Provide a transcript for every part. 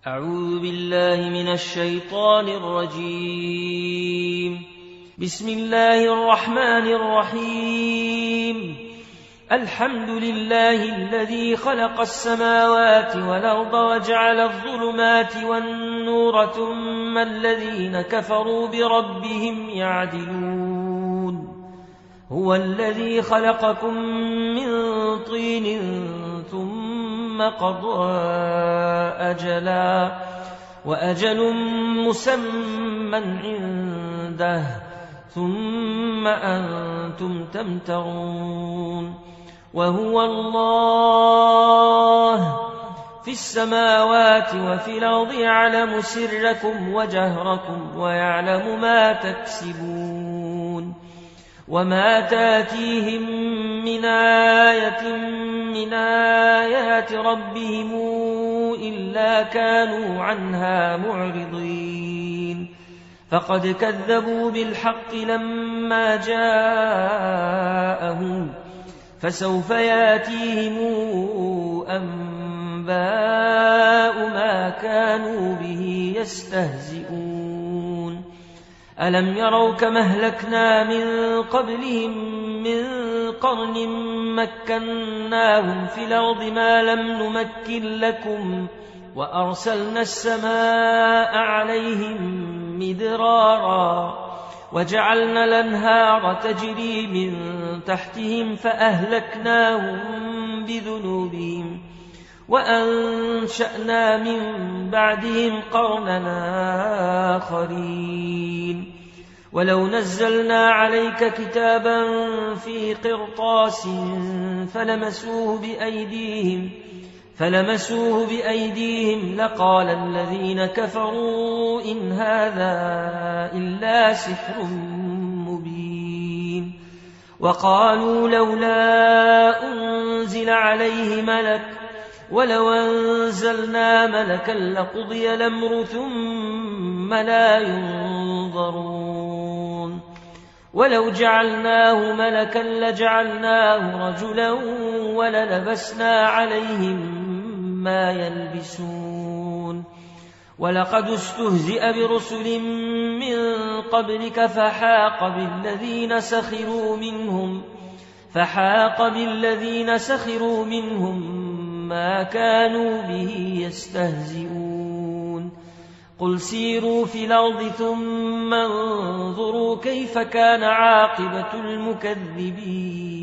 أعوذ بالله من الشيطان الرجيم. بسم الله الرحمن الرحيم. الحمد لله الذي خلق السماوات والأرض وجعل الظلمات والنور ثم الذين كفروا بربهم يعدلون. هو الذي خلقكم من طين ثم قضى أجلا وأجل مسمى عنده ثم أنتم تمترون. وهو الله في السماوات وفي الأرض يعلم سركم وجهركم ويعلم ما تكسبون. وما تاتيهم من آية من آيات ربهم إلا كانوا عنها معرضين. فقد كذبوا بالحق لما جاءهم فسوف ياتيهم أنباء ما كانوا به يستهزئون. ألم يروا كما أهلكنا من قبلهم من قرن مكناهم في الأرض ما لم نمكن لكم وأرسلنا السماء عليهم مدرارا وجعلنا الأنهار تجري من تحتهم فأهلكناهم بذنوبهم وأنشأنا من بعدهم قرننا آخرين. ولو نزلنا عليك كتابا في قرطاس فلمسوه بأيديهم لقال الذين كفروا إن هذا إلا سحر مبين. وقالوا لولا أنزل عليه ملك ولو أنزلنا ملكا لقضي الأمر ثم لا ينظرون. ولو جعلناه ملكا لجعلناه رجلا وللبسنا عليهم ما يلبسون. ولقد استهزئ برسل من قبلك فحاق بالذين سخروا منهم ما كانوا به يستهزئون. قل سيروا في الأرض ثم انظروا كيف كان عاقبة المكذبين.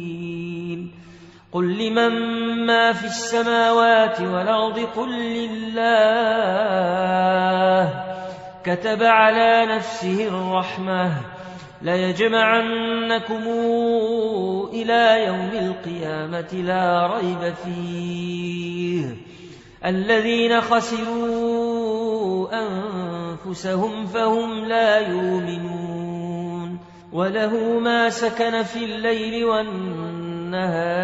قل لمن ما في السماوات والأرض قل لله كتب على نفسه الرحمة ليجمعنكم إلى يوم القيامة لا ريب فيه. الذين خسروا أنفسهم فهم لا يؤمنون. وله ما سكن في الليل والنهار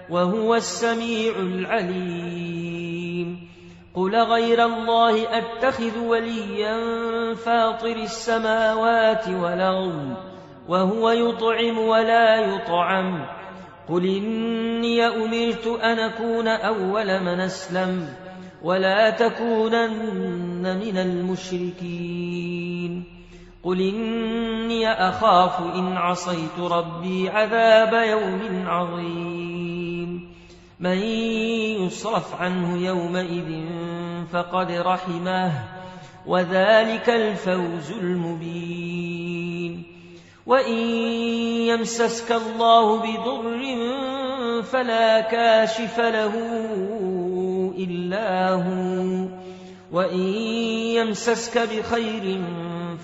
وهو السميع العليم. قل غير الله أتخذ وليا فاطر السماوات والأرض وهو يطعم ولا يطعم. قل إني أمرت أن أكون أول من أسلم ولا تكونن من المشركين. قل إني أخاف إن عصيت ربي عذاب يوم عظيم. من يصرف عنه يومئذ فقد رحمه وذلك الفوز المبين. وإن يمسسك الله بضر فلا كاشف له إلا هو وإن يمسسك بخير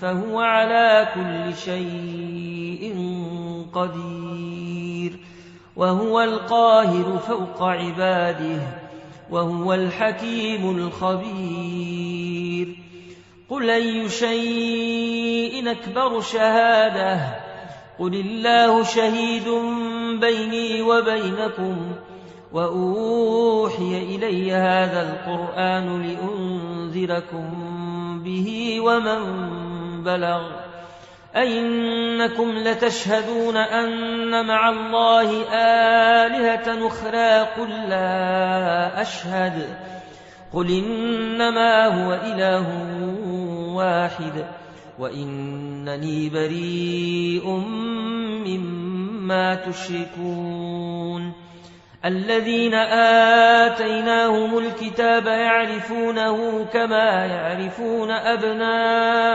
فهو على كل شيء قدير. وهو القاهر فوق عباده وهو الحكيم الخبير. قل أي شيء أكبر شهادة قل الله شهيد بيني وبينكم وأوحي إلي هذا القرآن لأنذركم به ومن بلغ. أئنكم لتشهدون أن مع الله آلهة أخرى قل لا أشهد قل إنما هو إله واحد وإنني بريء مما تشركون الذين آتيناهم الكتاب يعرفونه كما يعرفون أبناءهم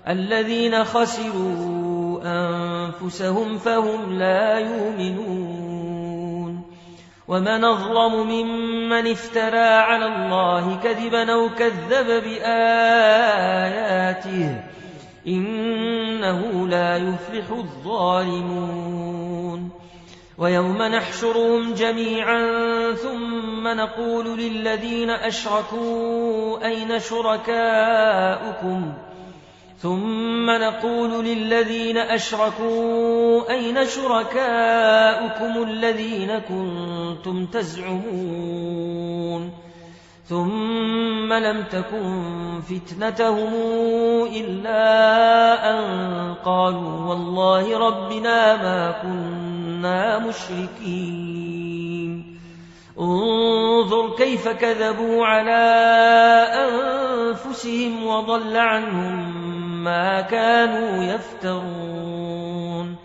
الذين خسروا أنفسهم فهم لا يؤمنون ومن أظلم ممن افترى على الله كذبا أو كذب بآياته إنه لا يفلح الظالمون ويوم نحشرهم جميعا ثم نقول للذين أشركوا أين شركاؤكم الذين كنتم تزعمون ثم لم تكن فتنتهم إلا أن قالوا والله ربنا ما كنا مشركين انظر كيف كذبوا على أنفسهم وضل عنهم ما كانوا يفترون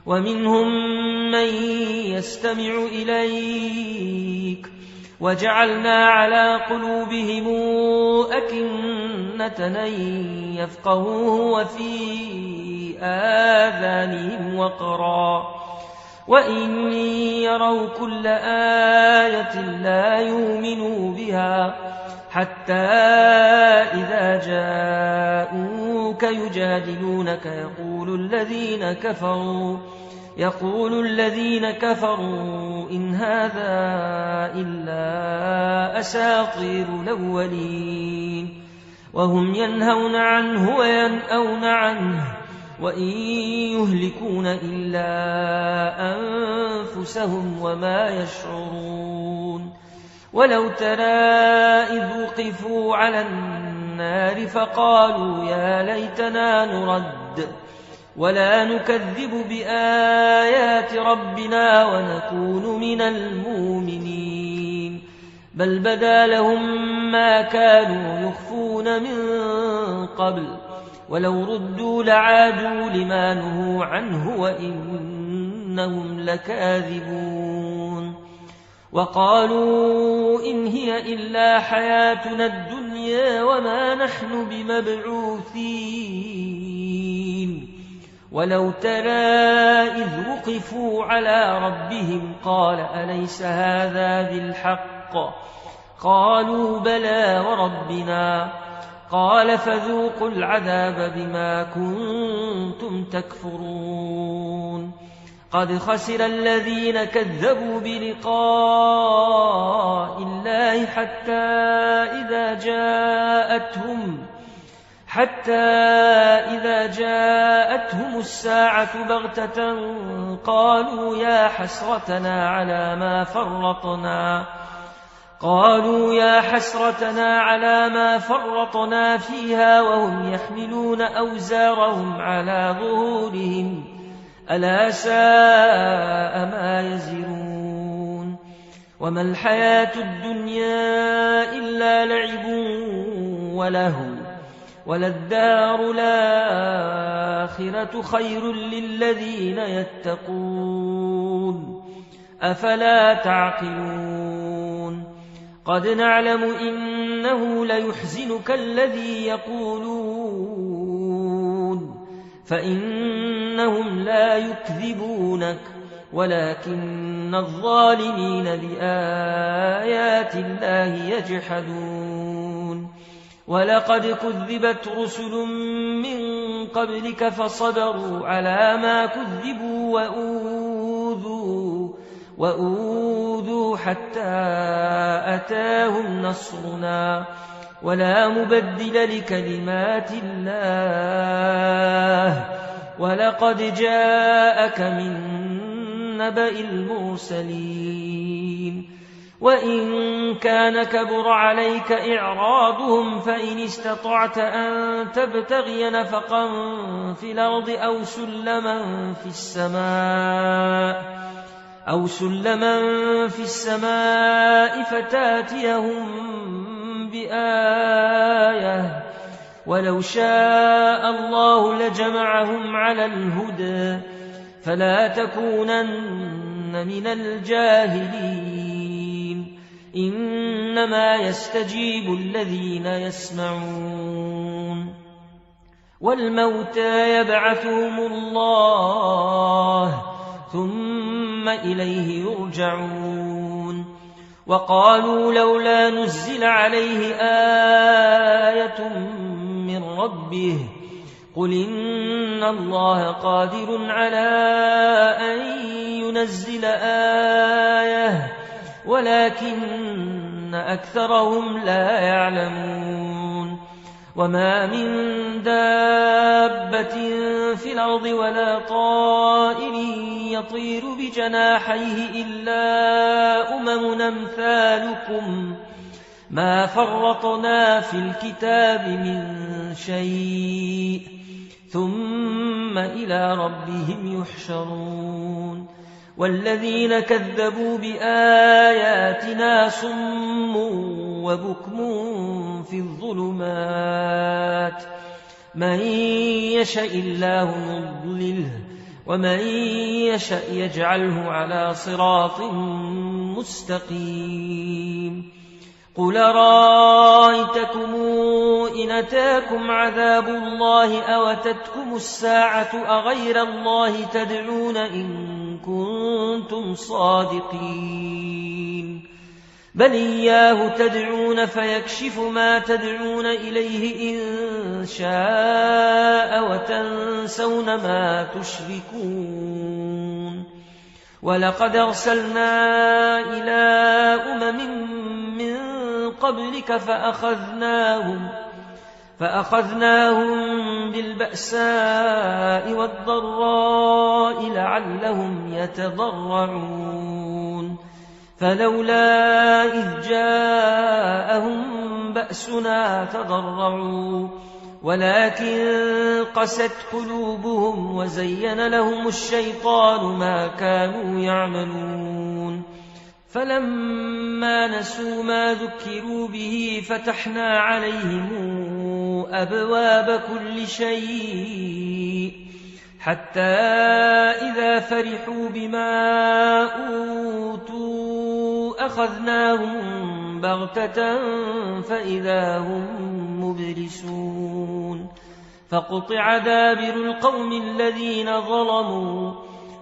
ومنهم من يستمع إليك وجعلنا على قلوبهم أكنة أن يفقهوه وفي آذانهم وقرا وإن يروا كل آية لا يؤمنوا بها حتى إذا جاءوك يجادلونك يقول الذين كفروا إن هذا إلا أساطير الأولين وهم ينهون عنه وينأون عنه وإن يهلكون إلا أنفسهم وما يشعرون ولو ترى إذ وقفوا على النار فقالوا يا ليتنا نرد ولا نكذب بآيات ربنا ونكون من المؤمنين بل بدا لهم ما كانوا يخفون من قبل ولو ردوا لعادوا لما نهوا عنه وإنهم لكاذبون وقالوا إن هي إلا حياتنا الدنيا وما نحن بمبعوثين ولو ترى إذ وقفوا على ربهم قال أليس هذا بالحق قالوا بلى وربنا قال فذوقوا العذاب بما كنتم تكفرون قد خسر الذين كذبوا بلقاء الله حتى إذا جاءتهم الساعة بغتة قالوا يا حسرتنا على ما فرطنا فيها وهم يحملون أوزارهم على ظهورهم ألا ساء ما يزرون وما الحياة الدنيا إلا لعب ولهو وللدار الآخرة خير للذين يتقون أفلا تعقلون قد نعلم إنه ليحزنك الذي يقولون فإنهم لا يكذبونك ولكن الظالمين بآيات الله يجحدون ولقد كذبت رسل من قبلك فصبروا على ما كذبوا وأوذوا حتى أتاهم نصرنا ولا مبدل لكلمات الله ولقد جاءك من نبأ المرسلين وإن كان كبر عليك إعراضهم فإن استطعت أن تبتغي نفقا في الأرض أو سلما في السماء أو سلما في السماء فتاتيهم بآية ولو شاء الله لجمعهم على الهدى فلا تكونن من الجاهلين إنما يستجيب الذين يسمعون والموتى يبعثهم الله ثم إليه يرجعون وقالوا لولا نزل عليه آية من ربه قل إن الله قادر على أن ينزل آية ولكن أكثرهم لا يعلمون وما من دابة في الأرض ولا طائر يطير بجناحيه إلا أمثالكم ما فرطنا في الكتاب من شيء ثم إلى ربهم يحشرون والذين كذبوا بآياتنا صم وبكم في الظلمات من يشاء الله يضلله ومن يشاء يجعله على صراط مستقيم قل رأيتكم إن أتاكم عذاب الله أو أتتكم الساعة أغير الله تدعون إن كنتم صادقين بل إياه تدعون فيكشف ما تدعون إليه إن شاء وتنسون ما تشركون ولقد أرسلنا إلى من قبلك فأخذناهم بالبأساء والضراء لعلهم يتضرعون فلولا إذ جاءهم بأسنا تضرعوا ولكن قست قلوبهم وزين لهم الشيطان ما كانوا يعملون فلما نسوا ما ذكروا به فتحنا عليهم أبواب كل شيء حتى إذا فرحوا بما أوتوا أخذناهم بغتة فإذا هم مبلسون فقطع دابر القوم الذين ظلموا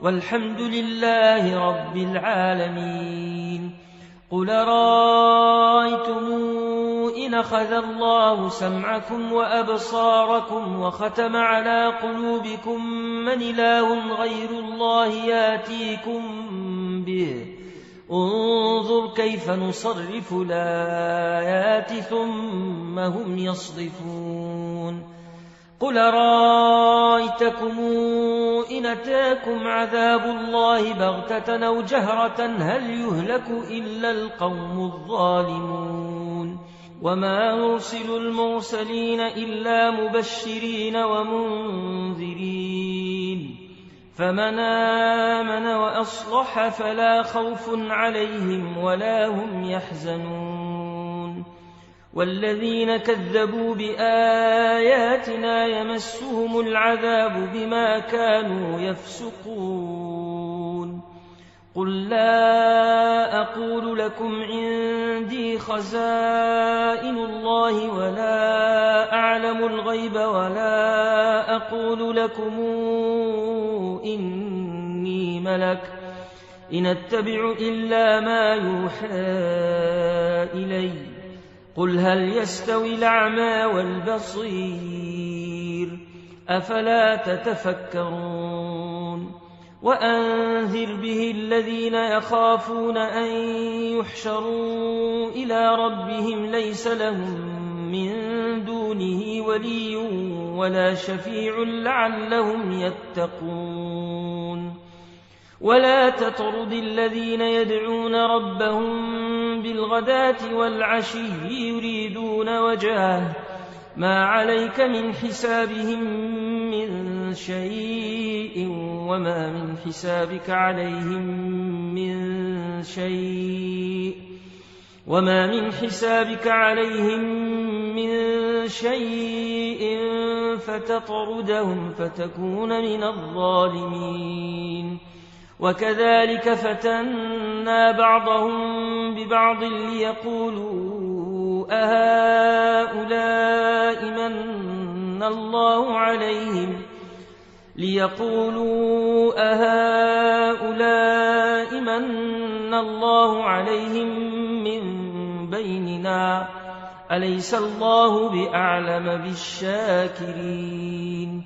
والحمد لله رب العالمين قل رأيتم إن أخذ الله سمعكم وأبصاركم وختم على قلوبكم من إله غير الله ياتيكم به انظر كيف نصرف الآيات ثم هم يصدفون قل رأيتكم إن أتاكم عذاب الله بغتة أو جهرة هل يهلك إلا القوم الظالمون وما نرسل المرسلين إلا مبشرين ومنذرين فمن آمن وأصلح فلا خوف عليهم ولا هم يحزنون والذين كذبوا بآياتنا يمسهم العذاب بما كانوا يفسقون قل لا أقول لكم عندي خزائن الله ولا أعلم الغيب ولا أقول لكم إني ملك إن أتبع إلا ما يوحى إلي قل هل يستوي الأعمى والبصير أفلا تتفكرون وأنذر به الذين يخافون أن يحشروا إلى ربهم ليس لهم من دونه ولي ولا شفيع لعلهم يتقون ولا تطرد الذين يدعون ربهم بالغداة والعشي يريدون وجهه ما عليك من حسابهم من شيء وما من حسابك عليهم من شيء فتطردهم فتكون من الظالمين. وكذلك فتنا بعضهم ببعض ليقولوا أهؤلاء من الله عليهم من بيننا أليس الله بأعلم بالشاكرين.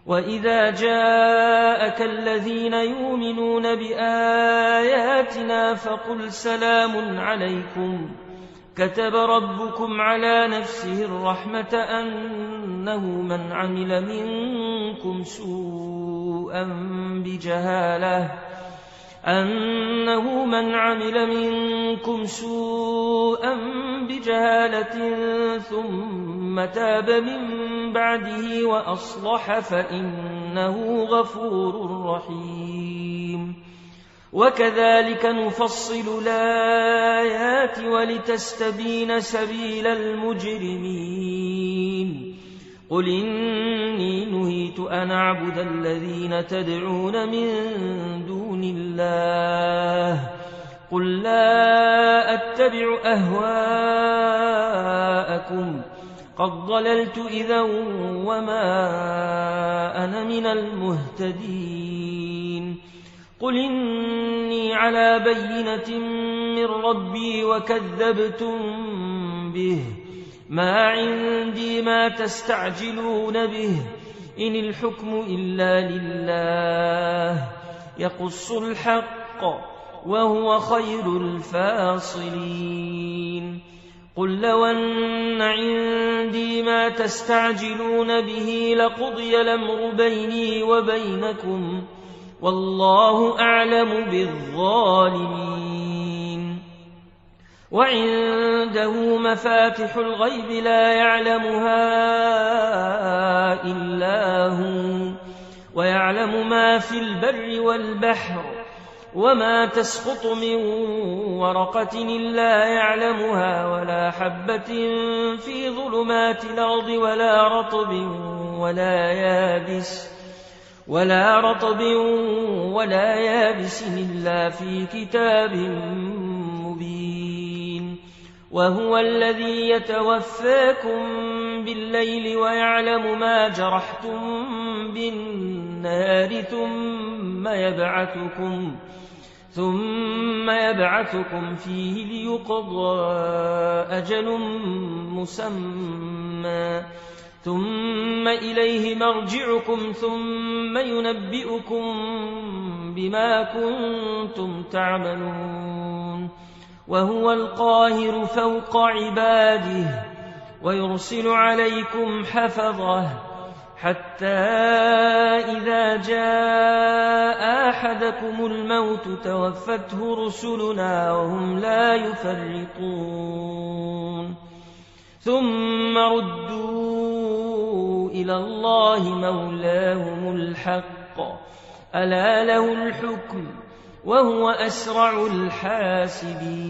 وإذا جاءك الذين يؤمنون بآياتنا فقل سلام عليكم كتب ربكم على نفسه الرحمة أنه من عمل منكم سوءا بجهالة ثم تاب من بعده وأصلح فإنه غفور رحيم. وكذلك نفصل الآيات ولتستبين سبيل المجرمين. قل إني نهيت أن أعبد الذين تدعون من دون الله قل لا أتبع أهواءكم قد ضللت إذا وما أنا من المهتدين. قل إني على بينة من ربي وكذبتم به ما عندي ما تستعجلون به إن الحكم إلا لله يقص الحق وهو خير الفاصلين. قل لو أن عندي ما تستعجلون به لقضي الأمر بيني وبينكم والله أعلم بالظالمين. وعنده مفاتح الغيب لا يعلمها إلا هو ويعلم ما في البر والبحر وما تسقط من ورقة إلا يعلمها ولا حبة في ظلمات الأرض ولا رطب ولا يابس إلا في كتاب مبين. وهو الذي يتوفاكم بالليل ويعلم ما جرحتم بالنهار ثم يبعثكم فيه ليقضى أجل مسمى ثم إليه مرجعكم ثم ينبئكم بما كنتم تعملون. وهو القاهر فوق عباده ويرسل عليكم حفظه حتى إذا جاء أحدكم الموت توفته رسلنا وهم لا يفرطون. ثم ردوا إلى الله مولاهم الحق ألا له الحكم وهو أسرع الحاسبين.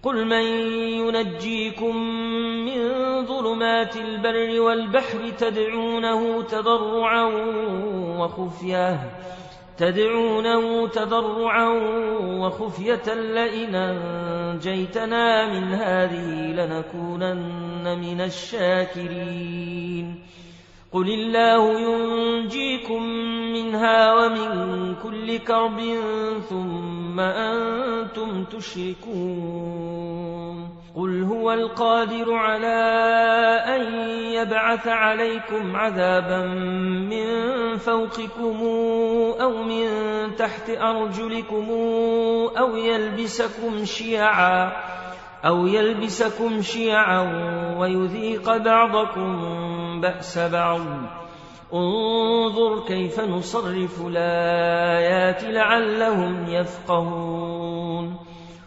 قل من ينجيكم من ظلمات البر والبحر تدعونه تضرعا وخفية لئن أنجيتنا من هذه لنكونن من الشاكرين. قل الله ينجيكم منها ومن كل كرب ثم أنتم تشركون. قل هو القادر على أن يبعث عليكم عذابا من فوقكم أو من تحت أرجلكم أو يلبسكم شيعا ويذيق بعضكم بأس بعض. انظر كيف نصرف الآيات لعلهم يفقهون.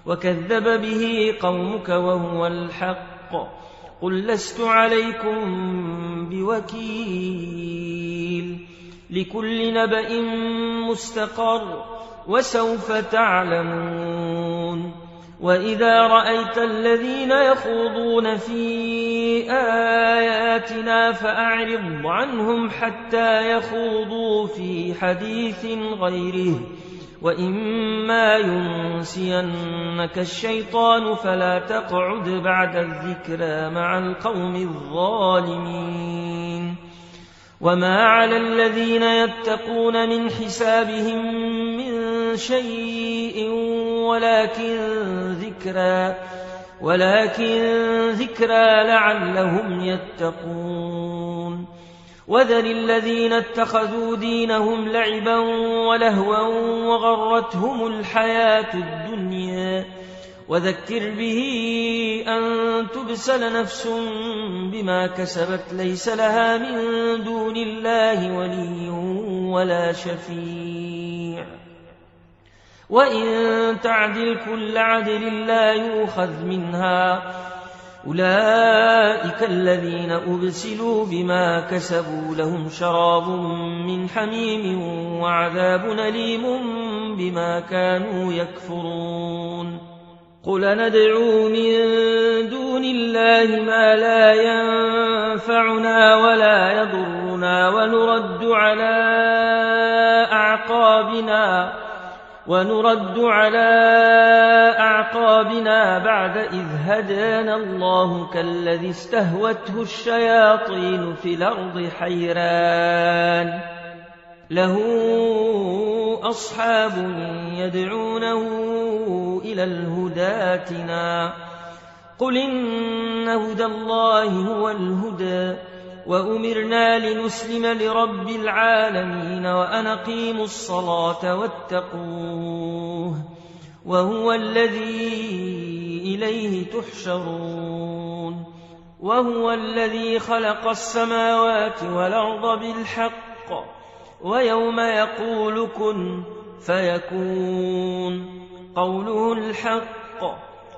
وكذب به قومك وهو الحق قل لست عليكم بوكيل لكل نبأ مستقر وسوف تعلمون وإذا رأيت الذين يخوضون في آياتنا فأعرض عنهم حتى يخوضوا في حديث غيره وإما ينسينك الشيطان فلا تقعد بعد الذكرى مع القوم الظالمين وما على الذين يتقون من حسابهم من شيء ولكن ذكرى لعلهم يتقون وذر الذين اتخذوا دينهم لعبا ولهوا وغرتهم الحياة الدنيا وذكر به أن تبسل نفس بما كسبت ليس لها من دون الله ولي ولا شفيع وإن تعدل كل عدل لا يؤخذ منها أولئك الذين أبسلوا بما كسبوا لهم شراب من حميم وعذاب أليم بما كانوا يكفرون قل ندعو من دون الله ما لا ينفعنا ولا يضرنا ونرد على أعقابنا بعد إذ هدانا الله كالذي استهوته الشياطين في الأرض حيران له أصحاب يدعونه إلى الهدى ائتنا قل إن هدى الله هو الهدى وأمرنا لنسلم لرب العالمين وأن أقيموا الصلاة واتقوه وهو الذي إليه تحشرون وهو الذي خلق السماوات والأرض بالحق ويوم يقول كن فيكون قوله الحق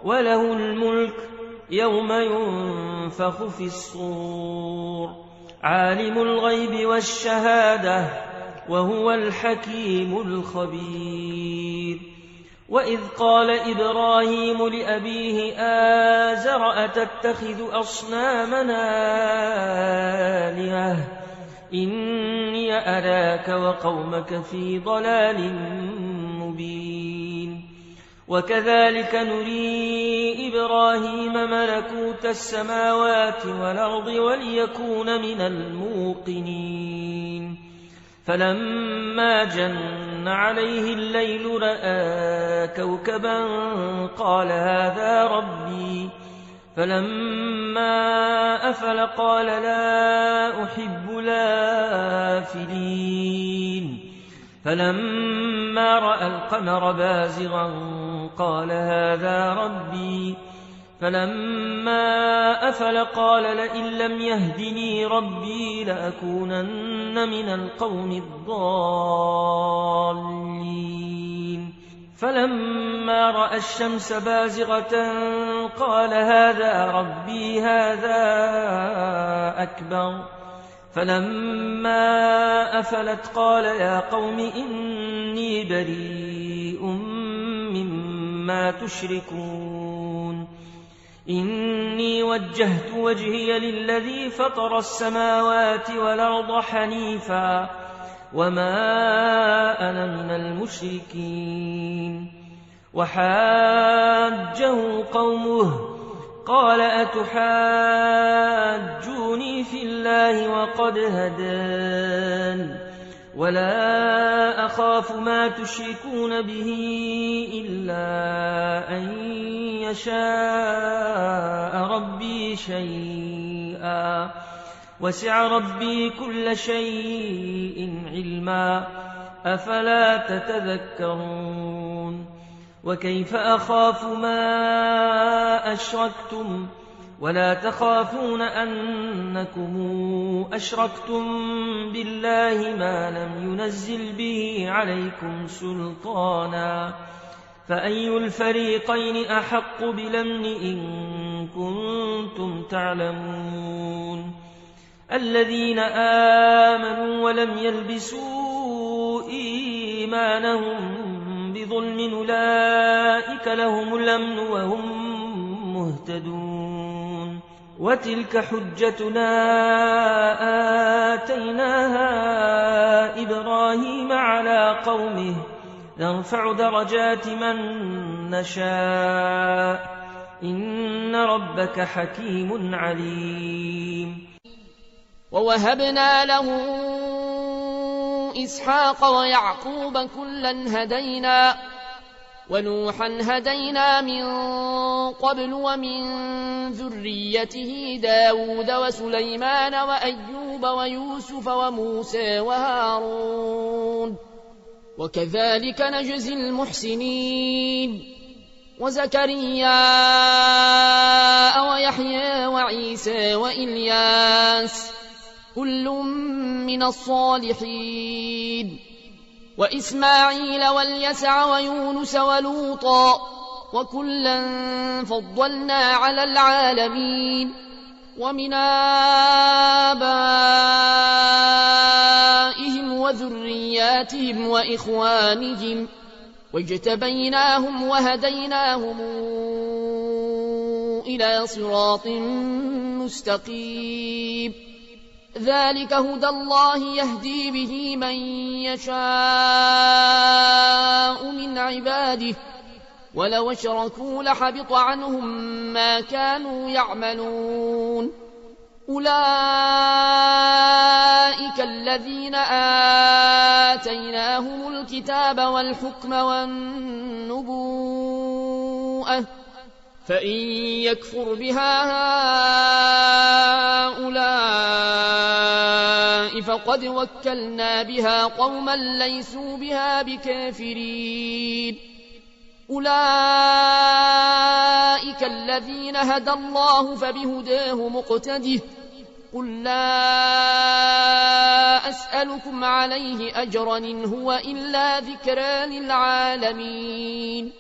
وله الملك يوم ينفخ في الصور عالم الغيب والشهادة وهو الحكيم الخبير وإذ قال إبراهيم لأبيه آزر أتتخذ أصنامنا آلهة إني أراك وقومك في ضلال مبين وكذلك نري إبراهيم ملكوت السماوات والأرض وليكون من الموقنين فلما جن عليه الليل رأى كوكبا قال هذا ربي فلما أفل قال لا أحب الآفلين فلما رأى القمر بازغا قال هذا ربي فلما أفل قال لئن لم يهدني ربي لأكونن من القوم الضالين فلما رأى الشمس بازغة قال هذا ربي هذا أكبر فلما أفلت قال يا قوم إني بريء مما تشركون إني وجهت وجهي للذي فطر السماوات والأرض حنيفا وما أنا من المشركين وحاجه قومه قال أتحاجوني في الله وقد هدان ولا أخاف ما تشركون به إلا أن يشاء ربي شيئا وسع ربي كل شيء علما أفلا تتذكرون وكيف أخاف ما أشركتم ولا تخافون أنكم أشركتم بالله ما لم ينزل به عليكم سلطانا فأي الفريقين أحق بالأمن إن كنتم كنتم تعلمون الذين آمنوا ولم يلبسوا إيمانهم بظلم أولئك لهم الأمن وهم مهتدون وتلك حجتنا آتيناها إبراهيم على قومه نرفع درجات من نشاء إن ربك حكيم عليم ووهبنا له إسحاق ويعقوب كلا هدينا ونوحا هدينا من قبل ومن ذريته داود وسليمان وأيوب ويوسف وموسى وهارون وكذلك نجزي المحسنين وزكريا ويحيى وعيسى وإلياس كل من الصالحين وإسماعيل واليسع ويونس ولوطا وكلا فضلنا على العالمين ومن آبائهم وذرياتهم وإخوانهم واجتبيناهم وهديناهم إلى صراط مستقيم ذلك هدى الله يهدي به من يشاء من عباده ولو اشركوا لحبط عنهم ما كانوا يعملون أولئك الذين آتيناهم الكتاب والحكم والنبوءة فإن يكفر بها هؤلاء فقد وكلنا بها قوما ليسوا بها بكافرين أولئك الذين هدى الله فبهداه مقتده قل لا أسألكم عليه أجرا إن هو إلا ذكرى للعالمين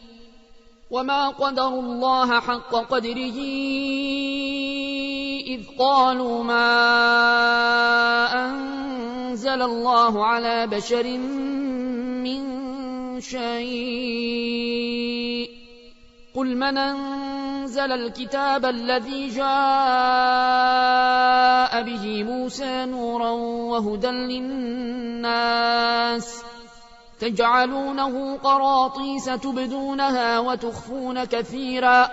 وما قدروا الله حق قدره إذ قالوا ما أنزل الله على بشر من شيء قل من أنزل الكتاب الذي جاء به موسى نورا وهدى للناس تجعلونه قراطيس تبدونها وتخفون كثيرا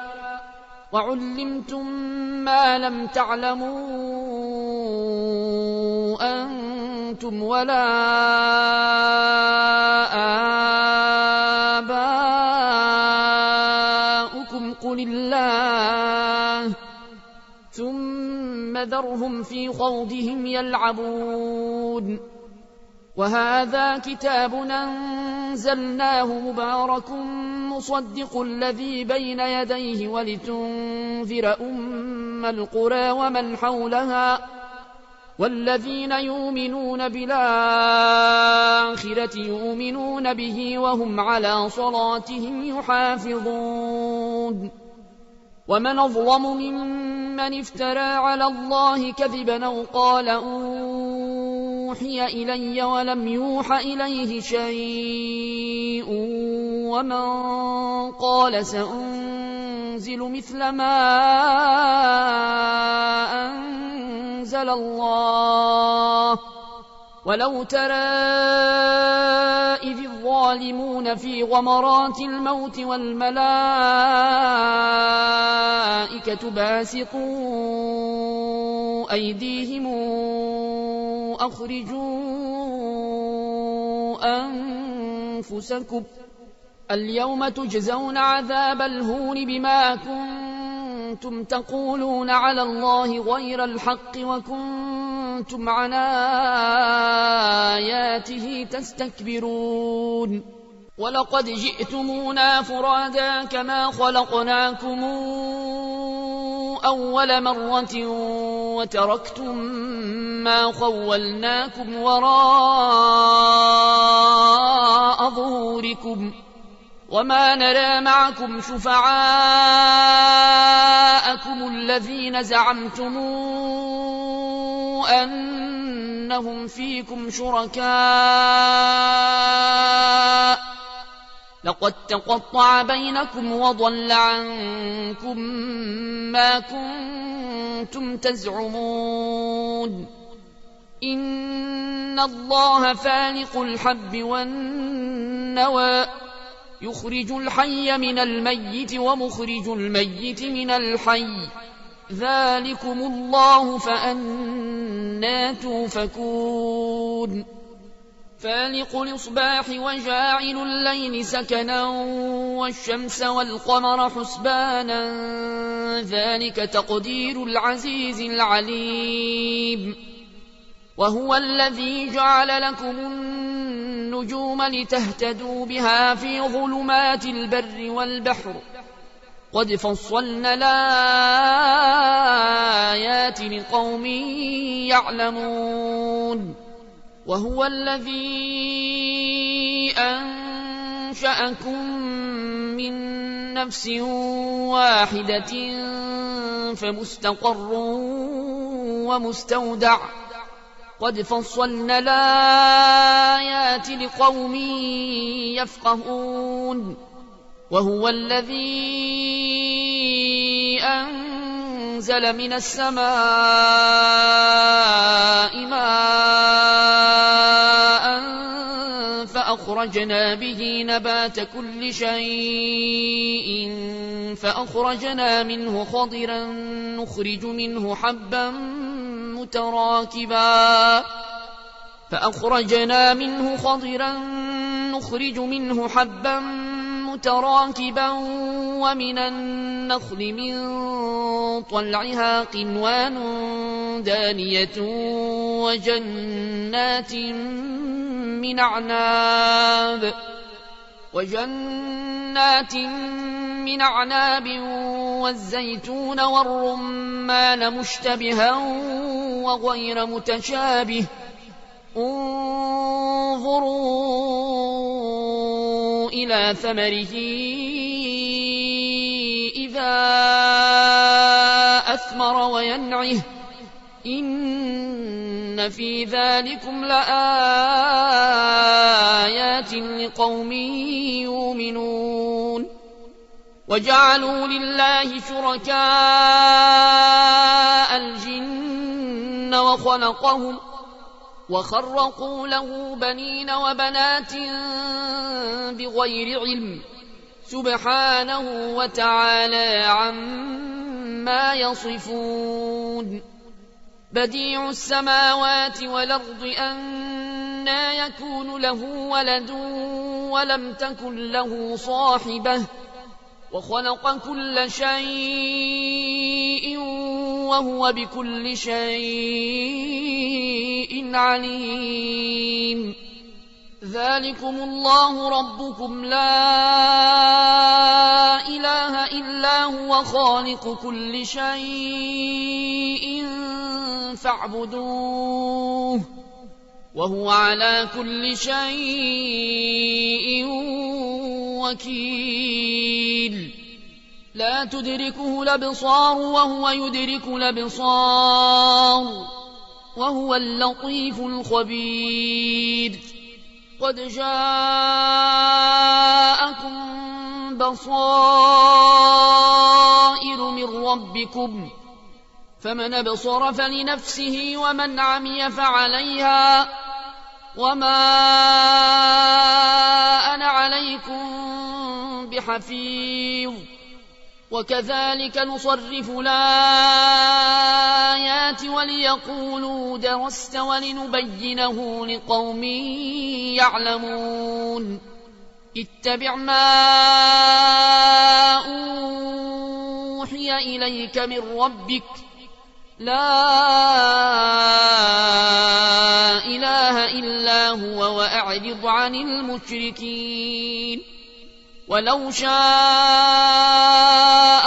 وعلمتم ما لم تعلموا أنتم ولا آباؤكم قل الله ثم ذرهم في خوضهم يلعبون وهذا كتاب أنزلناه مبارك مصدق الذي بين يديه ولتنذر أم القرى ومن حولها والذين يؤمنون بالآخرة يؤمنون به وهم على صلاتهم يحافظون ومن أظلم ممن افترى على الله كذبا أو قال أوحي إلي ولم يوح إليه شيء ومن قال سأنزل مثل ما أنزل الله ولو ترى إذ الظالمون في غمرات الموت والملائكة باسطوا أيديهم أخرجوا أنفسكم اليوم تجزون عذاب الهون بما كنتم تقولون على الله غير الحق وكنتم عن آياته تستكبرون ولقد جئتمونا فرادا كما خلقناكم أول مرة وتركتم ما خولناكم وراء ظهوركم وما نرى معكم شفعاءكم الذين زعمتم أنهم فيكم شركاء لقد تقطع بينكم وضل عنكم ما كنتم تزعمون إن الله فالق الحب والنوى يخرج الحي من الميت ومخرج الميت من الحي ذلكم الله فأنى توفكون فالق الإصباح وجاعل الليل سكنا والشمس والقمر حسبانا ذلك تقدير العزيز العليم وهو الذي جعل لكم النجوم لتهتدوا بها في ظلمات البر والبحر قد فصلنا الآيات لقوم يعلمون وهو الذي أنشأكم من نفس واحدة فمستقر ومستودع قد فصلنا الآيات لقوم يفقهون وهو الذي أنزل من السماء ماء فأخرجنا به نبات كل شيء فأخرجنا منه خضرا نخرج منه حبا متراكبا ومن النخل من طلعها قنوان دانية وجنات من أعناب والزيتون والرمان مشتبها وغير متشابه انظروا إلى ثمره إذا أثمر وينعه إن في ذلكم لآيات لقوم يؤمنون وجعلوا لله شركاء الجن وخرقوا له بنين وبنات بغير علم سبحانه وتعالى عما يصفون بديع السماوات والأرض أنى يكون له ولد ولم تكن له صاحبة وخلق كل شيء وهو بكل شيء عليم ذلكم الله ربكم لا إله إلا هو خالق كل شيء فاعبدوه وهو على كل شيء وكيل لا تدركه الأبصار وهو يدرك الأبصار وهو اللطيف الخبير قد جاءكم بصائر من ربكم فمن أبصر فلنفسه ومن عمي فعليها وما أنا عليكم بحفيظ وكذلك نصرف الآيات وليقولوا درست ولنبينه لقوم يعلمون اتبع ما أوحي إليك من ربك لا إله إلا هو وأعرض عن المشركين ولو شاء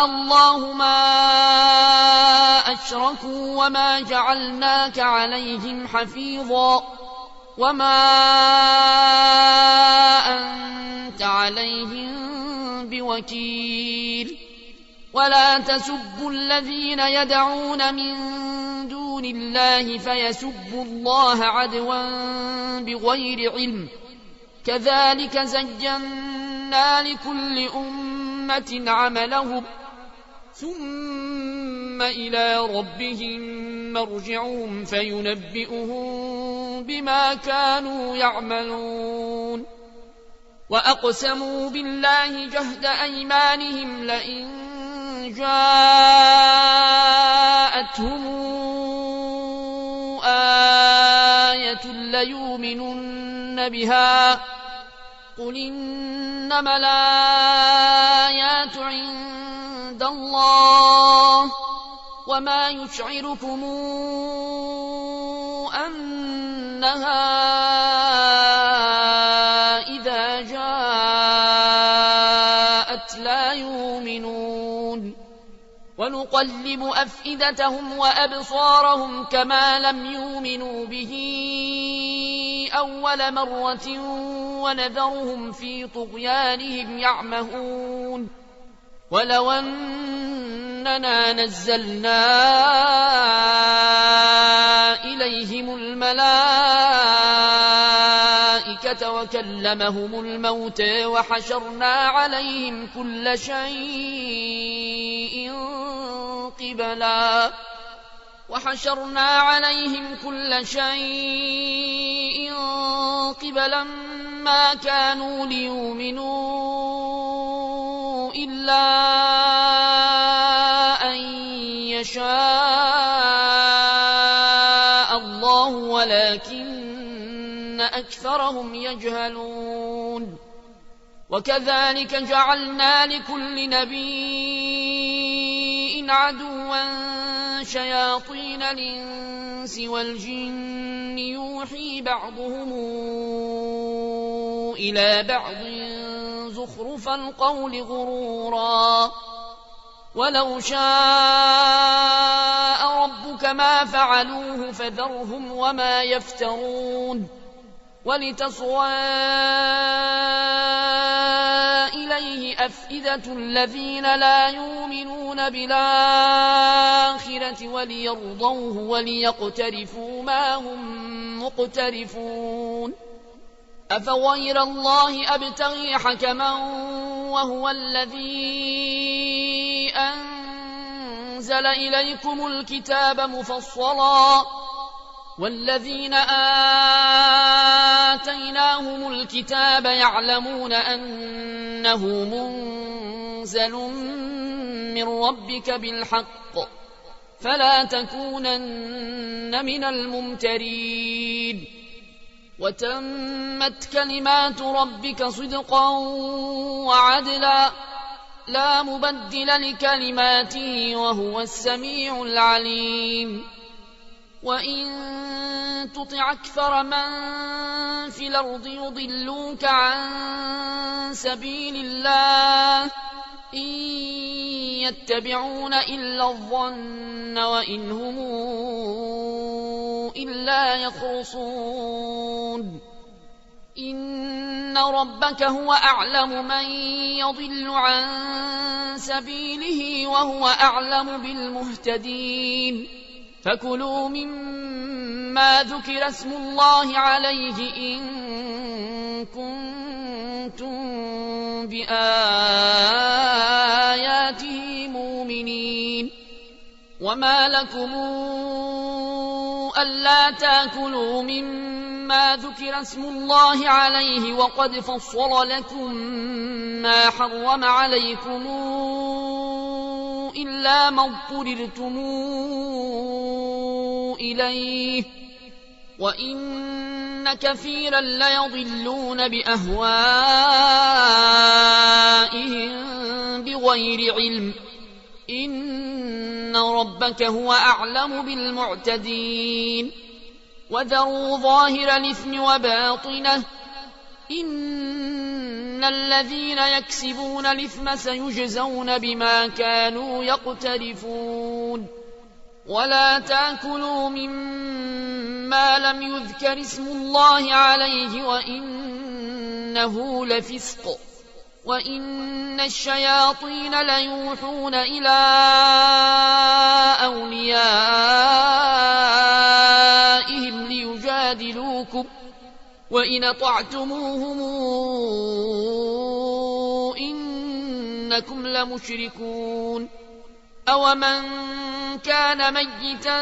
الله ما أشركوا وما جعلناك عليهم حفيظا وما أنت عليهم بوكيل ولا تسبوا الذين يدعون من دون الله فيسبوا الله عدوا بغير علم كذلك زينا لكل أمة عملهم ثم إلى ربهم مرجعهم فينبئهم بما كانوا يعملون وأقسموا بالله جهد أيمانهم لئن جاءتهم آية ليؤمنن بها قل إنما الآيات عند الله وما يشعركم أنها إذا جاءت لا يؤمنون ونقلب أفئدتهم وأبصارهم كما لم يؤمنوا به أول مرة ونذرهم في طغيانهم يعمهون ولو أننا نزلنا إليهم الملائكة وكلمهم الموتى وحشرنا عليهم كل شيء قبلا ما كانوا ليؤمنوا إلا أن يشاء الله ولكن أكثرهم يجهلون وكذلك جعلنا لكل نبي عدوا شياطين الإنس والجن يوحي بعضهم إلى بعض زخرف القول غرورا ولو شاء ربك ما فعلوه فذرهم وما يفترون ولتصغى إليه أفئدة الذين لا يؤمنون بالآخرة وليرضوه وليقترفوا ما هم مقترفون أفغير الله أبتغي حكما وهو الذي أنزل إليكم الكتاب مفصلا والذين آتيناهم الكتاب يعلمون أنه منزل من ربك بالحق فلا تكونن من الممترين وتمت كلمات ربك صدقا وعدلا لا مبدل لكلماته وهو السميع العليم وإن تطع أكثر من في الأرض يضلوك عن سبيل الله إن يتبعون إلا الظن وإن هم إلا يخرصون إن ربك هو أعلم من يضل عن سبيله وهو أعلم بالمهتدين فكلوا مما ذكر اسم الله عليه إن كنتم بآياته مؤمنين وما لكم ألا تأكلوا مما ذكر اسم الله عليه وقد فصل لكم ما حرم عليكم إلا ما اضطررتم إليه وإن كثيرا ليضلون بأهوائهم بغير علم إن ربك هو أعلم بالمعتدين وذروا ظاهر الإثم وباطنه إن الذين يكسبون الإثم سيجزون بما كانوا يقترفون ولا تأكلوا مما لم يذكر اسم الله عليه وإنه لفسق وإن الشياطين ليوحون إلى أوليائهم ليجادلوكم وإن أطعتموهم إنكم لمشركون أومن كان ميتا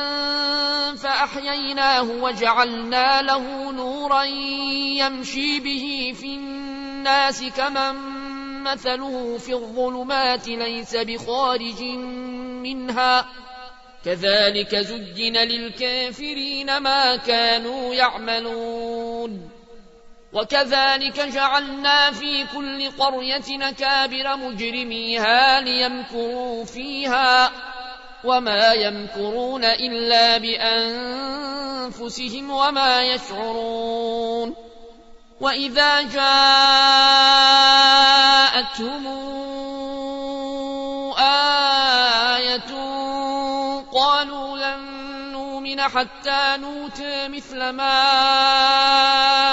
فأحييناه وجعلنا له نورا يمشي به في الناس كمن مثله في الظلمات ليس بخارج منها كذلك زين للكافرين ما كانوا يعملون وكذلك جعلنا في كل قرية أكابر مجرميها ليمكروا فيها وما يمكرون إلا بأنفسهم وما يشعرون وإذا جاءتهم آية قالوا لن نؤمن حتى نؤتى مثل ما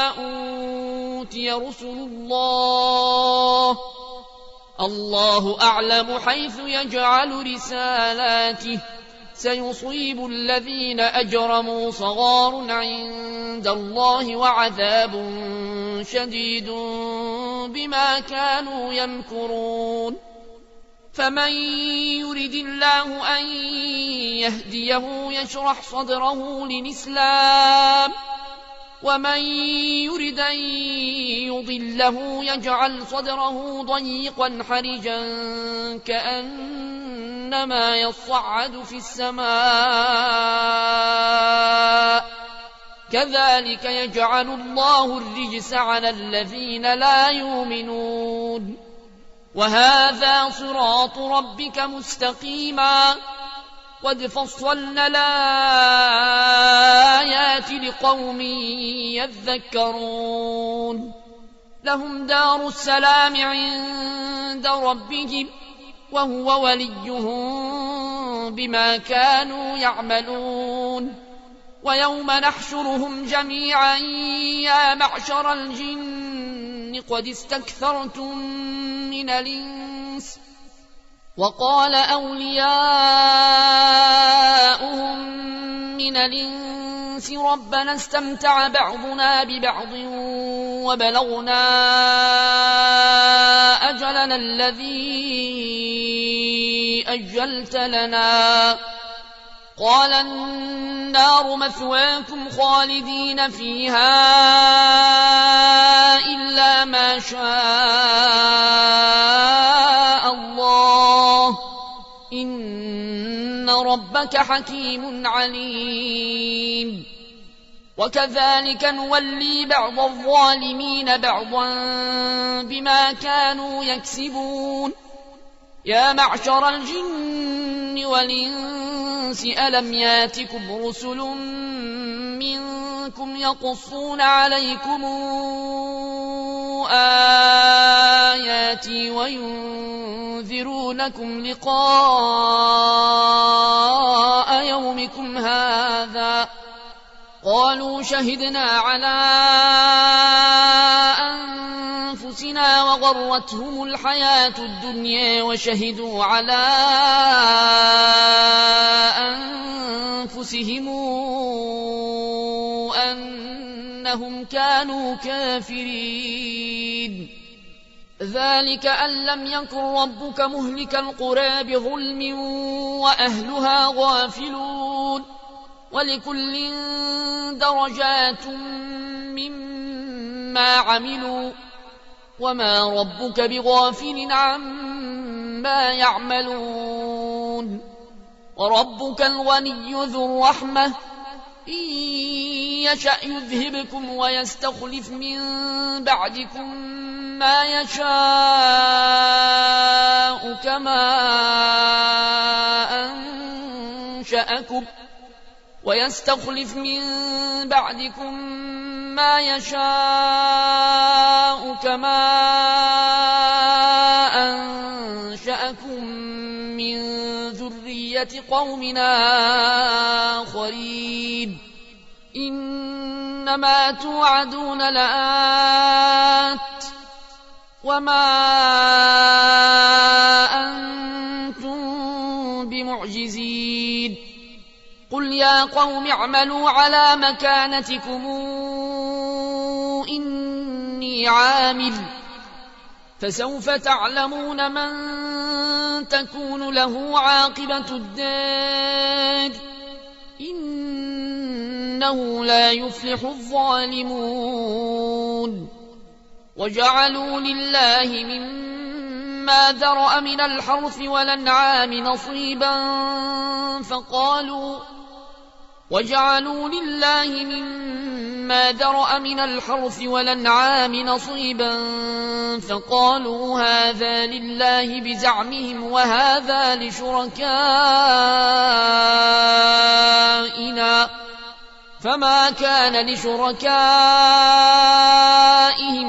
أوتي رسل الله أعلم حيث يجعل رسالاته سيصيب الذين أجرموا صغار عند الله وعذاب شديد بما كانوا يمكرون فمن يرد الله أن يهديه يشرح صدره للإسلام ومن يرد أن يضله يجعل صدره ضيقا حرجا كأنما يصعد في السماء كذلك يجعل الله الرجس على الذين لا يؤمنون وهذا صراط ربك مستقيما قد فصلنا الآيات لقوم يذكرون لهم دار السلام عند ربهم وهو وليهم بما كانوا يعملون ويوم نحشرهم جميعا يا معشر الجن قد استكثرتم من الإنس وقال أولياؤهم من الإنس ربنا استمتع بعضنا ببعض وبلغنا أجلنا الذي أجلت لنا قال النار مثواكم خالدين فيها إلا ما شاء الله إن ربك حكيم عليم وكذلك نولي بعض الظالمين بعضا بما كانوا يكسبون يا معشر الجن والإنس ألم ياتكم رسل منكم يقصون عليكم آياتي وينذرونكم لقاء يومكم هذا قالوا شهدنا على أنفسنا وغرتهم الحياة الدنيا وشهدوا على أنفسهم أنهم كانوا كافرين ذلك أن لم يكن ربك مهلك القرى بظلم وأهلها غافلون ولكل درجات مما عملوا وما ربك بغافل عما يعملون وربك الغني ذو الرحمة إن يشأ يذهبكم ويستخلف من بعدكم ما يشاء كما أنشأكم ويستخلف من بعدكم ما يشاء كما أنشأكم من ذرية قومنا آخرين إنما توعدون لآت وما أنتم بمعجزين قل يا قوم اعملوا على مكانتكم إني عامل فسوف تعلمون من تكون له عاقبة الدار إنه لا يفلح الظالمون وجعلوا لله مما ذرأ من الحرث والأنعام نصيبا فقالوا هذا لله بزعمهم وهذا لشركائنا فما كان لشركائهم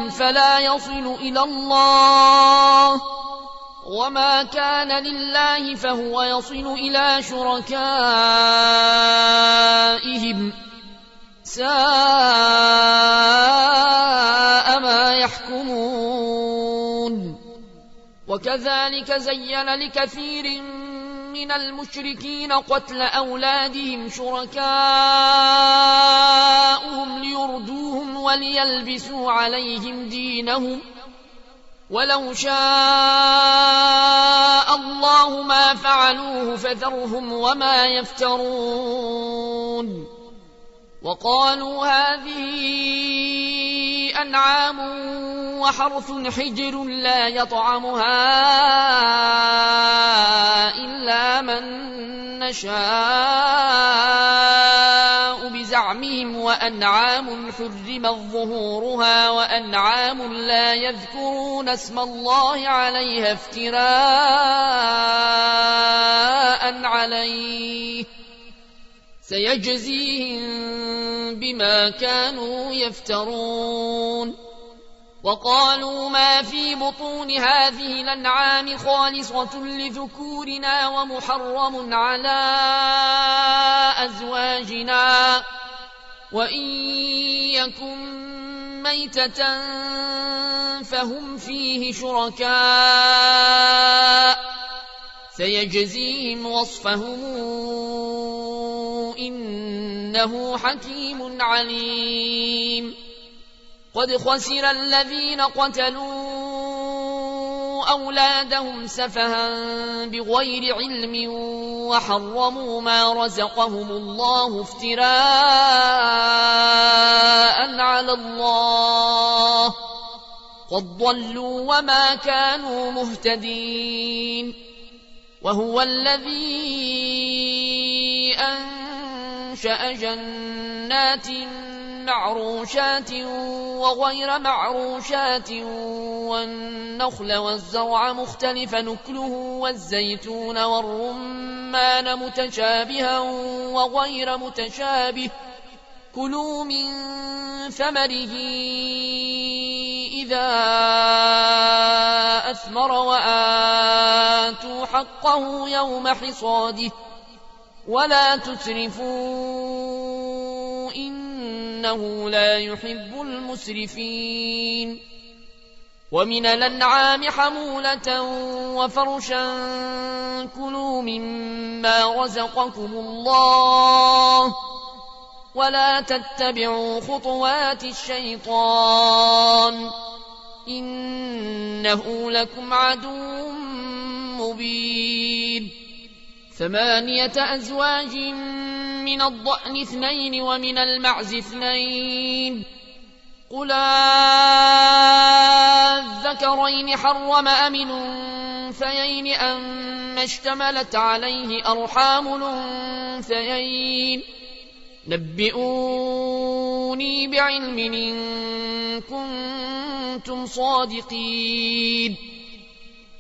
فلا يصل إلى الله وما كان لله فهو يصل إلى شركائهم ساء ما يحكمون وكذلك زين لكثير من المشركين قتل أولادهم شركاؤهم ليردوهم وليلبسوا عليهم دينهم ولو شاء الله ما فعلوه فذرهم وما يفترون وقالوا هذه أنعام وحرث حجر لا يطعمها إلا من نشاء بزعمهم وأنعام حرمت ظهورها وأنعام لا يذكرون اسم الله عليها افتراء عليه سيجزيهم بما كانوا يفترون وقالوا ما في بطون هذه الأنعام خالصة لذكورنا ومحرم على أزواجنا وإن يكن ميتة فهم فيه شركاء سيجزيهم وصفهم إنه حكيم عليم قد خسر الذين قتلوا أولادهم سفها بغير علم وحرموا ما رزقهم الله افتراء على الله قد ضلوا وما كانوا مهتدين وهو الذي أنشأ جنات معروشات وغير معروشات والنخل والزرع مختلف نكله والزيتون والرمان متشابها وغير متشابه كلوا من ثمره إذا أثمر وآتوا حقه يوم حصاده ولا تسرفوا إنه لا يحب المسرفين ومن الأنعام حمولة وفرشا كلوا مما رزقكم الله ولا تتبعوا خطوات الشيطان إنه لكم عدو مبين 8 أزواج من الضأن 2 ومن المعز 2 قل الذكرين حرم أم الأنثيين أما اشتملت عليه أرحام الأنثيين نبئوني بعلم إن كنتم صادقين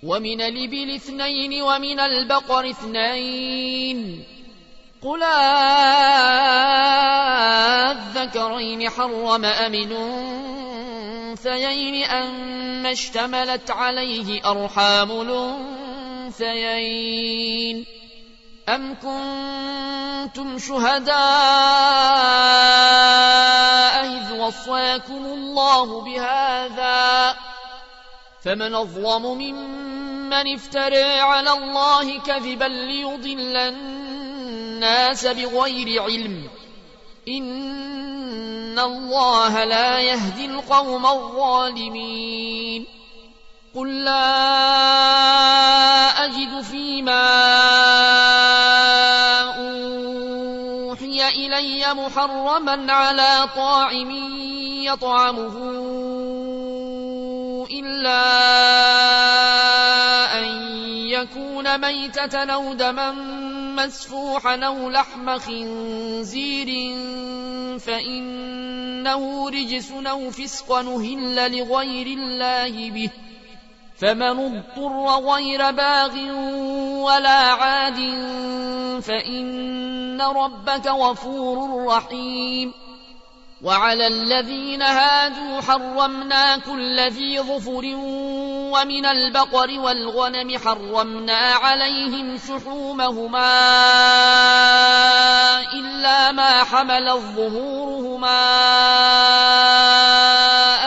ومن الإبل 2 ومن البقر 2 قل الذكرين حرم أم الأنثيين أما اشتملت عليه أرحام الأنثيين أم كنتم شهداء إذ وصاكم الله بهذا فمن أظلم ممن افترى على الله كذبا ليضل الناس بغير علم إن الله لا يهدي القوم الظالمين قل لا أجد فيما أوحي إلي محرما على طاعم يطعمه إلا أن يكون ميتة أو دما مسفوحا أو لحم خنزير فإنه رجس أو فسق أهل لغير الله به فمن اضطر غير باغ ولا عاد فإن ربك غفور رحيم وعلى الذين هادوا حرمنا كل ذي ظفر ومن البقر والغنم حرمنا عليهم شحومهما إلا ما حملت ظهورهما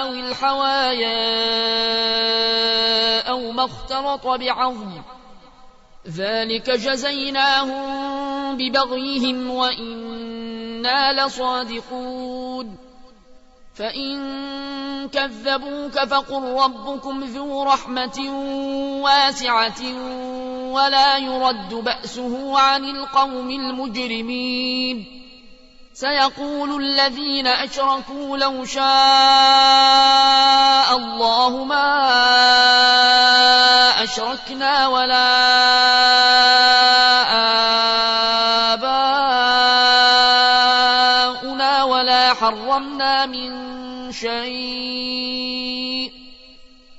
أو الحوايا أو ما اختلط بعظم ذلك جزيناهم ببغيهم وإنا لصادقون فإن كذبوك فقل ربكم ذو رحمة واسعة ولا يرد بأسه عن القوم المجرمين سيقول الذين أشركوا لو شاء الله ما أشركنا ولا آباؤنا ولا حرمنا من شيء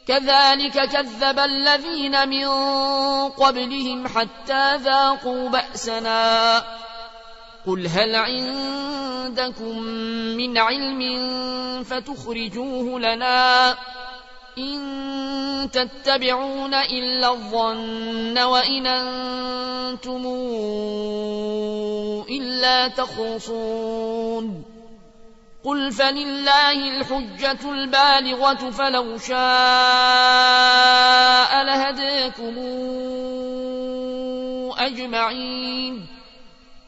كذلك كذب الذين من قبلهم حتى ذاقوا بأسنا قل هل عندكم من علم فتخرجوه لنا إن تتبعون إلا الظن وإن أنتم إلا تخرصون قل فلله الحجة البالغة فلو شاء لهداكم أجمعين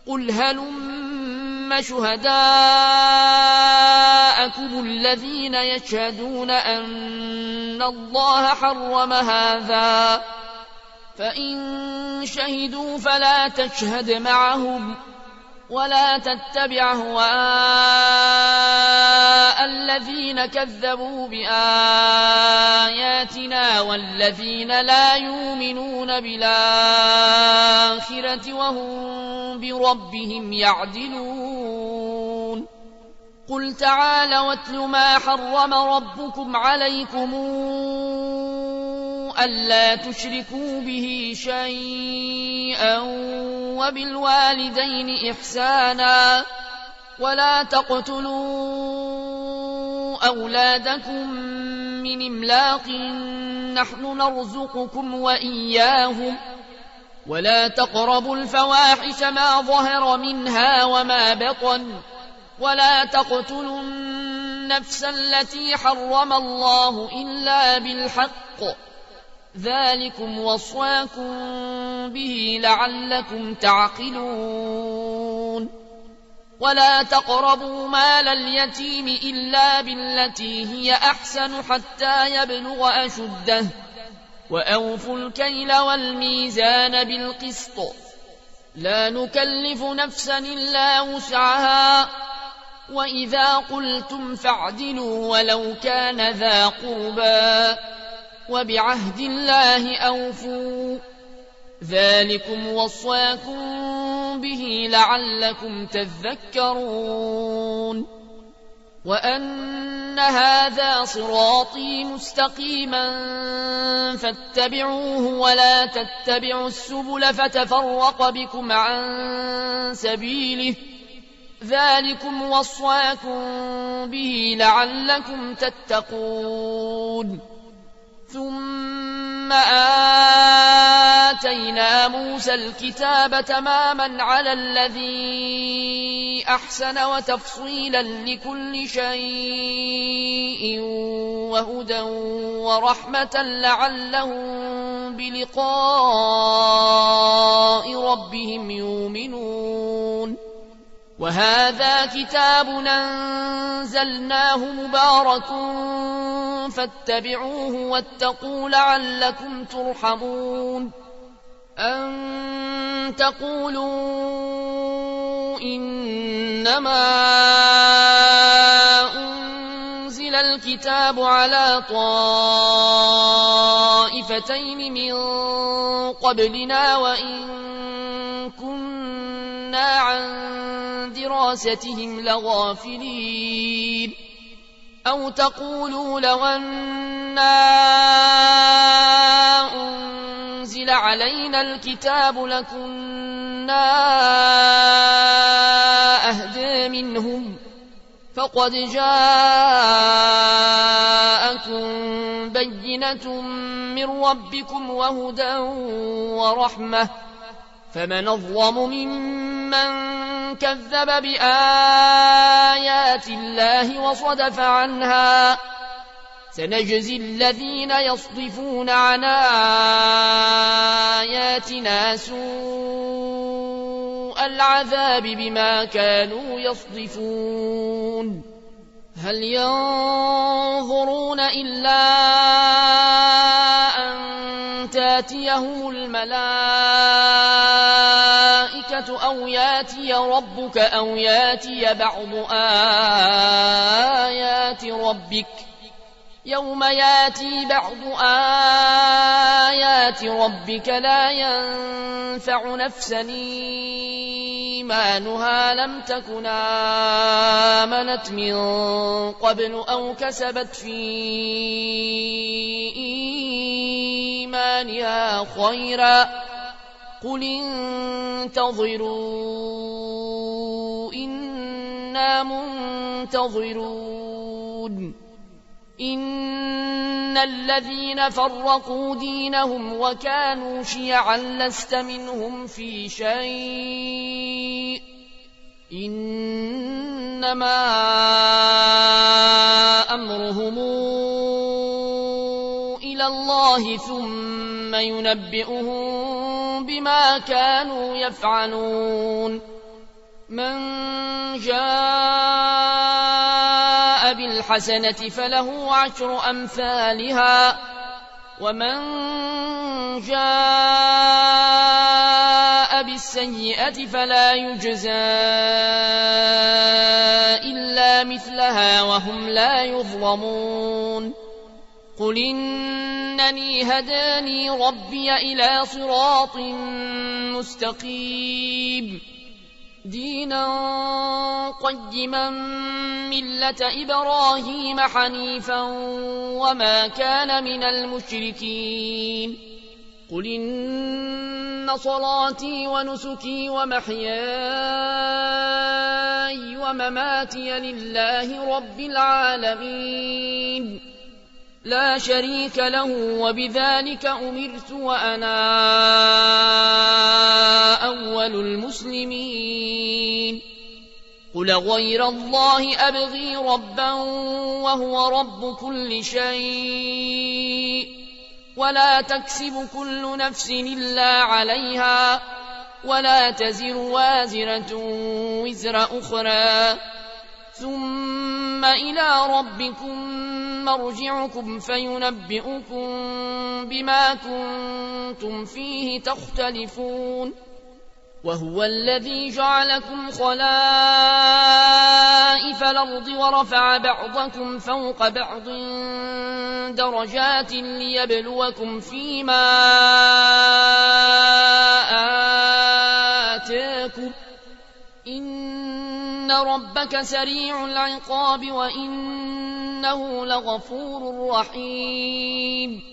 قل هلم شهداءكم الذين يشهدون أن الله حرم هذا فإن شهدوا فلا تشهد معهم ولا تتبع أهواء الذين كذبوا بآياتنا والذين لا يؤمنون بالآخرة وهم بربهم يعدلون قل تعالوا واتل ما حرم ربكم عليكم ألا تشركوا به شيئا وبالوالدين إحسانا ولا تقتلوا أولادكم من إملاق نحن نرزقكم وإياهم ولا تقربوا الفواحش ما ظهر منها وما بطن ولا تقتلوا النفس التي حرم الله إلا بالحق ذلكم وصاكم به لعلكم تعقلون ولا تقربوا مال اليتيم إلا بالتي هي أحسن حتى يبلغ أشده وأوفوا الكيل والميزان بالقسط لا نكلف نفسا إلا وسعها وإذا قلتم فاعدلوا ولو كان ذا قربى وبعهد الله أوفوا ذلكم وصاكم به لعلكم تذكرون وأن هذا صراطي مستقيما فاتبعوه ولا تتبعوا السبل فتفرق بكم عن سبيله ذلكم وصاكم به لعلكم تتقون ثم آتينا موسى الكتاب تماما على الذي أحسن وتفصيلا لكل شيء وهدى ورحمة لعلهم بلقاء ربهم يؤمنون وهذا كتاب أنزلناه مبارك فاتبعوه واتقوا لعلكم ترحمون أن تقولوا إنما أنزل الكتاب على طائفتين من قبلنا وإن كنا عن دراستهم لغافلين أو تقولوا لو أنا أنزل علينا الكتاب لكنا أهدى منهم فقد جاءكم بينة من ربكم وهدى ورحمة فمن أظلم ممن كذب بآيات الله وصدف عنها سنجزي الذين يصدفون عن آياتنا سوء العذاب بما كانوا يصدفون هل ينظرون إلا أن تاتيهم الملائكة أو ياتي ربك أو ياتي بعض آيات ربك يوم ياتي بعض آيات ربك لا ينفع نفسا إيمانها لم تكن آمنت من قبل أو كسبت في إيمانها خيرا قل انتظروا إنا منتظرون إن الذين فرقوا دينهم وكانوا شيعا لست منهم في شيء إنما أمرهم إلى الله ثم ينبئهم بما كانوا يفعلون من جاء بالحسنة فله عشر أمثالها ومن جاء بالسيئة فلا يجزى إلا مثلها وهم لا يظلمون قل إنني هداني ربي إلى صراط مستقيم دينا قيما ملة إبراهيم حنيفا وما كان من المشركين قل إن صلاتي ونسكي ومحياي ومماتي لله رب العالمين لا شريك له وبذلك أمرت وأنا أول المسلمين قل غير الله أبغي ربا وهو رب كل شيء ولا تكسب كل نفس إلا عليها ولا تزر وازرة وزر أخرى ثم إلى ربكم مرجعكم فينبئكم بما كنتم فيه تختلفون وهو الذي جعلكم خلائف الأرض ورفع بعضكم فوق بعض درجات ليبلوكم فيما آتاكم إن ربك سريع العقاب وإنه لغفور رحيم